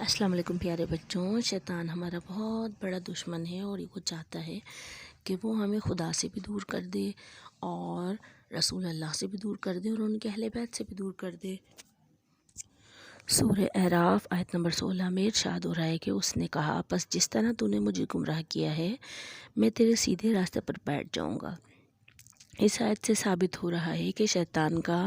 السلام علیکم پیارے بچوں. شیطان ہمارا بہت بڑا دشمن ہے اور وہ چاہتا ہے کہ وہ ہمیں خدا سے بھی دور کر دے اور رسول اللہ سے بھی دور کر دے اور ان کے اہل بیت سے بھی دور کر دے. سورہ اعراف آیت نمبر 16 میں ارشاد ہو رہا ہے کہ اس نے کہا پس جس طرح تو نے مجھے گمراہ کیا ہے میں تیرے سیدھے راستے پر بیٹھ جاؤں گا. اس آیت سے ثابت ہو رہا ہے کہ شیطان کا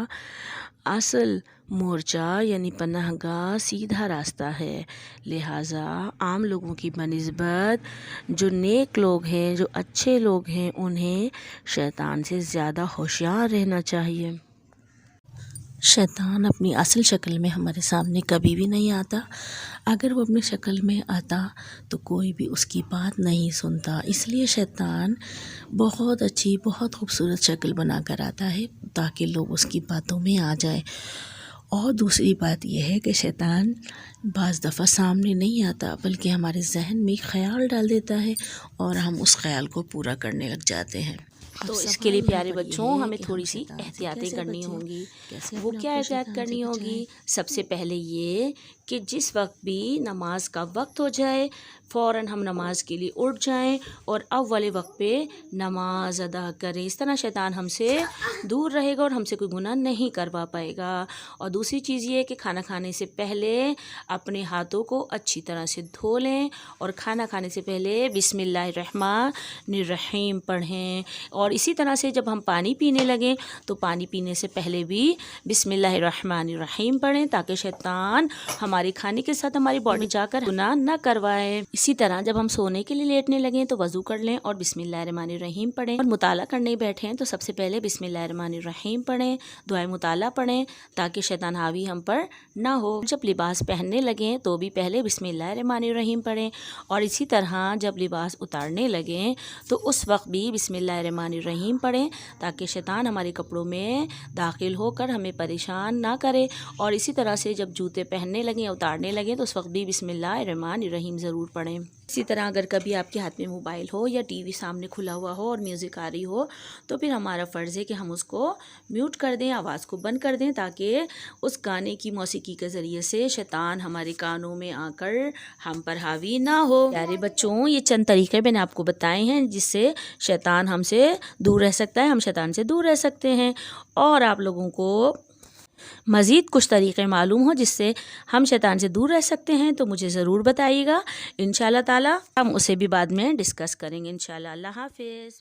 اصل مورچہ یعنی پناہ گاہ سیدھا راستہ ہے. لہٰذا عام لوگوں کی بنسبت جو نیک لوگ ہیں، جو اچھے لوگ ہیں، انہیں شیطان سے زیادہ ہوشیار رہنا چاہیے. شیطان اپنی اصل شکل میں ہمارے سامنے کبھی بھی نہیں آتا. اگر وہ اپنی شکل میں آتا تو کوئی بھی اس کی بات نہیں سنتا. اس لیے شیطان بہت اچھی، بہت خوبصورت شکل بنا کر آتا ہے تاکہ لوگ اس کی باتوں میں آ جائیں. اور دوسری بات یہ ہے کہ شیطان بعض دفعہ سامنے نہیں آتا بلکہ ہمارے ذہن میں خیال ڈال دیتا ہے اور ہم اس خیال کو پورا کرنے لگ جاتے ہیں. تو اس کے لیے پیارے بچوں ہمیں تھوڑی سی احتیاطیں کرنی ہوں گی. وہ کیا احتیاط کرنی ہوگی؟ سب سے پہلے یہ کہ جس وقت بھی نماز کا وقت ہو جائے فوراً ہم نماز کے لیے اٹھ جائیں اور اول وقت پہ نماز ادا کریں. اس طرح شیطان ہم سے دور رہے گا اور ہم سے کوئی گناہ نہیں کروا پائے گا. اور دوسری چیز یہ ہے کہ کھانا کھانے سے پہلے اپنے ہاتھوں کو اچھی طرح سے دھو لیں اور کھانا کھانے سے پہلے بسم اللہ الرحمن الرحیم پڑھیں. اور اسی طرح سے جب ہم پانی پینے لگیں تو پانی پینے سے پہلے بھی بسم اللہ الرحمن الرحیم پڑھیں تاکہ شیطان ہمارے کھانے کے ساتھ ہماری باڈی جا کر گناہ نہ کروائے. اسی طرح جب ہم سونے کے لیے لیٹنے لگیں تو وضو کر لیں اور بسم اللہ الرحمن الرحیم پڑھیں. اور مطالعہ کرنے بیٹھیں تو سب سے پہلے بسم اللہ الرحمن الرحیم پڑھیں، دعائے مطالعہ پڑھیں تاکہ شیطان حاوی ہم پر نہ ہو. جب لباس پہننے لگیں تو بھی پہلے بسم اللہ الرحمن الرحیم پڑھیں اور اسی طرح جب لباس اتارنے لگیں تو اس وقت بھی بسم اللہ الرحمن الرحیم پڑھیں تاکہ شیطان ہمارے کپڑوں میں داخل ہو کر ہمیں پریشان نہ کرے. اور اسی طرح سے جب جوتے پہننے لگیں یا اتارنے لگیں تو اس وقت بھی بسم اللہ الرحمن الرحیم ضرور پڑھیں. اسی طرح اگر کبھی آپ کے ہاتھ میں موبائل ہو یا ٹی وی سامنے کھلا ہوا ہو اور میوزک آ رہی ہو تو پھر ہمارا فرض ہے کہ ہم اس کو میوٹ کر دیں، آواز کو بند کر دیں تاکہ اس گانے کی موسیقی کے ذریعے سے شیطان ہمارے کانوں میں آ کر ہم پر حاوی نہ ہو. پیارے بچوں، یہ چند طریقے میں نے آپ کو بتائے ہیں جس سے شیطان ہم سے دور رہ سکتا ہے، ہم شیطان سے دور رہ سکتے ہیں. اور آپ لوگوں کو مزید کچھ طریقے معلوم ہو جس سے ہم شیطان سے دور رہ سکتے ہیں تو مجھے ضرور بتائیے گا. انشاءاللہ تعالی ہم اسے بھی بعد میں ڈسکس کریں گے. انشاءاللہ. اللہ حافظ.